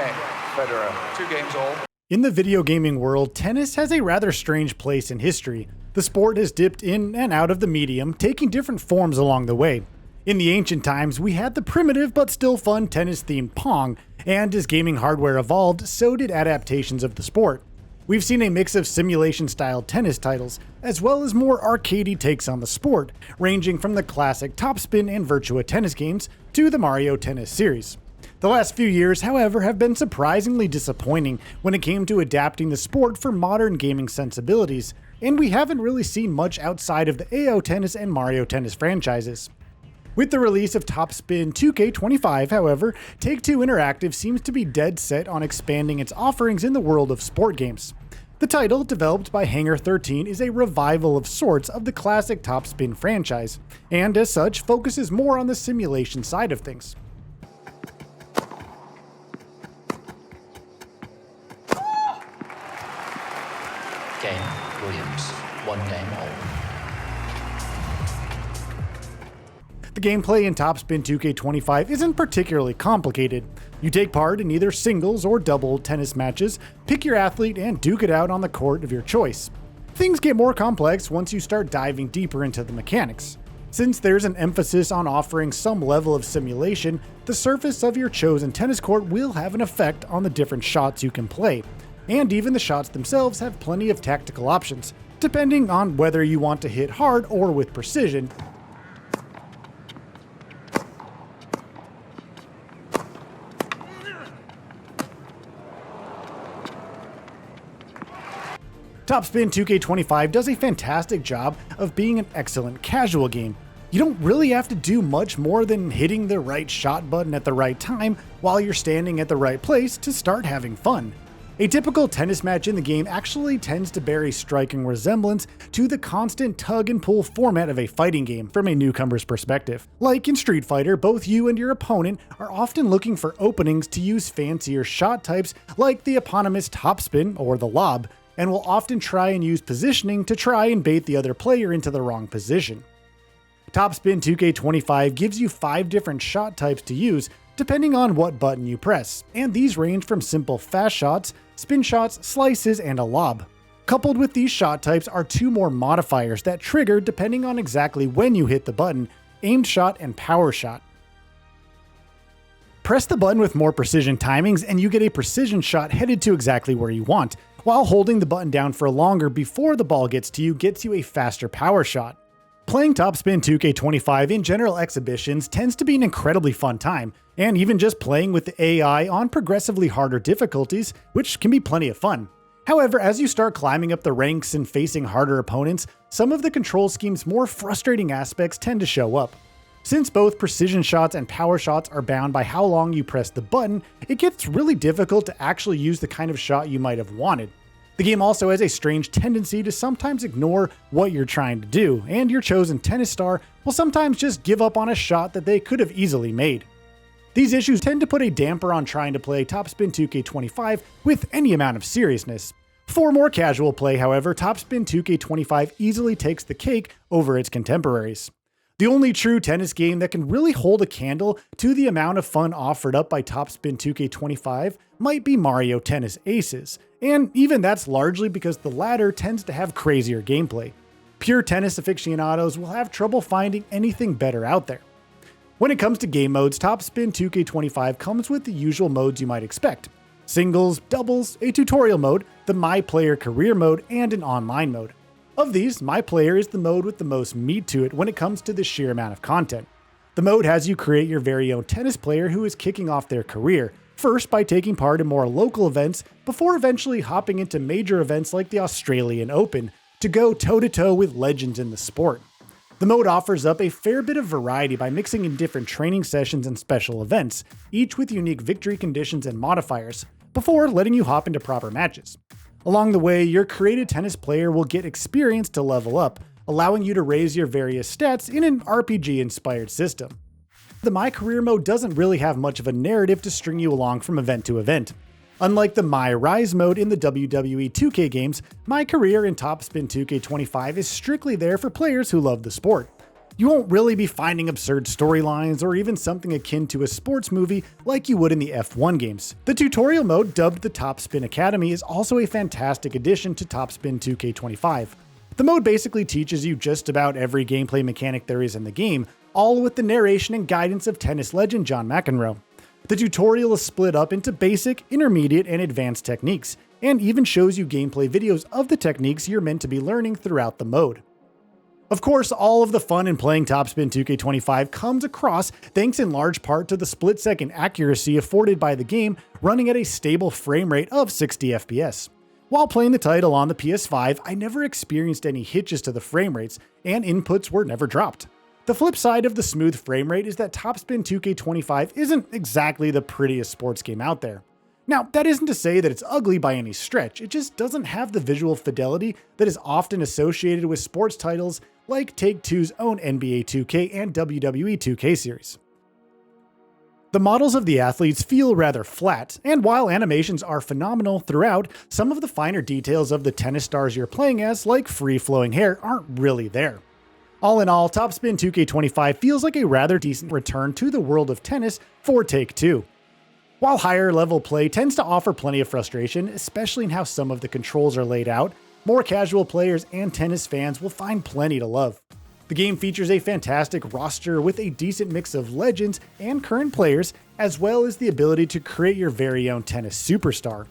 game. Federer, 2 games all. In the video gaming world, tennis has a rather strange place in history. The sport has dipped in and out of the medium, taking different forms along the way. In the ancient times, we had the primitive but still fun tennis-themed Pong, and as gaming hardware evolved, so did adaptations of the sport. We've seen a mix of simulation-style tennis titles, as well as more arcadey takes on the sport, ranging from the classic TopSpin and Virtua tennis games to the Mario Tennis series. The last few years, however, have been surprisingly disappointing when it came to adapting the sport for modern gaming sensibilities, and we haven't really seen much outside of the AO Tennis and Mario Tennis franchises. With the release of TopSpin 2K25, however, Take-Two Interactive seems to be dead set on expanding its offerings in the world of sport games. The title, developed by Hangar 13, is a revival of sorts of the classic TopSpin franchise, and as such focuses more on the simulation side of things. Game, Williams, 1 game all. The gameplay in TopSpin 2K25 isn't particularly complicated. You take part in either singles or double tennis matches, pick your athlete, and duke it out on the court of your choice. Things get more complex once you start diving deeper into the mechanics. Since there's an emphasis on offering some level of simulation, the surface of your chosen tennis court will have an effect on the different shots you can play, and even the shots themselves have plenty of tactical options, depending on whether you want to hit hard or with precision. TopSpin 2K25 does a fantastic job of being an excellent casual game. You don't really have to do much more than hitting the right shot button at the right time while you're standing at the right place to start having fun. A typical tennis match in the game actually tends to bear a striking resemblance to the constant tug and pull format of a fighting game from a newcomer's perspective. Like in Street Fighter, both you and your opponent are often looking for openings to use fancier shot types like the eponymous topspin or the lob, and will often try and use positioning to try and bait the other player into the wrong position. TopSpin 2K25 gives you 5 different shot types to use depending on what button you press, and these range from simple fast shots, spin shots, slices, and a lob. Coupled with these shot types are 2 more modifiers that trigger depending on exactly when you hit the button: aimed shot and power shot. Press the button with more precision timings and you get a precision shot headed to exactly where you want, while holding the button down for longer before the ball gets to you gets you a faster power shot. Playing TopSpin 2K25 in general exhibitions tends to be an incredibly fun time, and even just playing with the AI on progressively harder difficulties, which can be plenty of fun. However, as you start climbing up the ranks and facing harder opponents, some of the control scheme's more frustrating aspects tend to show up. Since both precision shots and power shots are bound by how long you press the button, it gets really difficult to actually use the kind of shot you might have wanted. The game also has a strange tendency to sometimes ignore what you're trying to do, and your chosen tennis star will sometimes just give up on a shot that they could have easily made. These issues tend to put a damper on trying to play TopSpin 2K25 with any amount of seriousness. For more casual play, however, TopSpin 2K25 easily takes the cake over its contemporaries. The only true tennis game that can really hold a candle to the amount of fun offered up by TopSpin 2K25 might be Mario Tennis Aces, and even that's largely because the latter tends to have crazier gameplay. Pure tennis aficionados will have trouble finding anything better out there. When it comes to game modes, TopSpin 2K25 comes with the usual modes you might expect: singles, doubles, a tutorial mode, the My Player career mode, and an online mode. Of these, My Player is the mode with the most meat to it when it comes to the sheer amount of content. The mode has you create your very own tennis player who is kicking off their career, first by taking part in more local events, before eventually hopping into major events like the Australian Open to go toe-to-toe with legends in the sport. The mode offers up a fair bit of variety by mixing in different training sessions and special events, each with unique victory conditions and modifiers, before letting you hop into proper matches. Along the way, your created tennis player will get experience to level up, allowing you to raise your various stats in an RPG-inspired system. The My Career mode doesn't really have much of a narrative to string you along from event to event. Unlike the My Rise mode in the WWE 2K games, My Career in TopSpin 2K25 is strictly there for players who love the sport. You won't really be finding absurd storylines or even something akin to a sports movie like you would in the F1 games. The tutorial mode, dubbed the TopSpin Academy, is also a fantastic addition to TopSpin 2K25. The mode basically teaches you just about every gameplay mechanic there is in the game, all with the narration and guidance of tennis legend John McEnroe. The tutorial is split up into basic, intermediate, and advanced techniques, and even shows you gameplay videos of the techniques you're meant to be learning throughout the mode. Of course, all of the fun in playing TopSpin 2K25 comes across thanks in large part to the split-second accuracy afforded by the game running at a stable frame rate of 60 FPS. While playing the title on the PS5, I never experienced any hitches to the frame rates, and inputs were never dropped. The flip side of the smooth frame rate is that TopSpin 2K25 isn't exactly the prettiest sports game out there. Now, that isn't to say that it's ugly by any stretch, it just doesn't have the visual fidelity that is often associated with sports titles like Take-Two's own NBA 2K and WWE 2K series. The models of the athletes feel rather flat, and while animations are phenomenal throughout, some of the finer details of the tennis stars you're playing as, like free-flowing hair, aren't really there. All in all, TopSpin 2K25 feels like a rather decent return to the world of tennis for Take-Two. While higher level play tends to offer plenty of frustration, especially in how some of the controls are laid out, more casual players and tennis fans will find plenty to love. The game features a fantastic roster with a decent mix of legends and current players, as well as the ability to create your very own tennis superstar.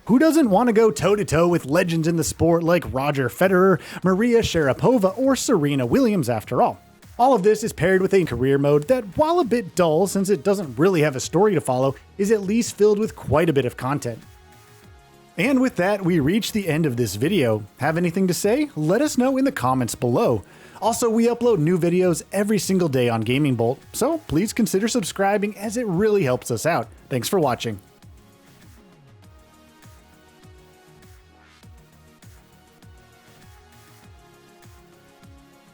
Who doesn't want to go toe-to-toe with legends in the sport like Roger Federer, Maria Sharapova, or Serena Williams after all? All of this is paired with a career mode that, while a bit dull since it doesn't really have a story to follow, is at least filled with quite a bit of content. And with that, we reach the end of this video. Have anything to say? Let us know in the comments below. Also, we upload new videos every single day on GamingBolt, so please consider subscribing as it really helps us out. Thanks for watching.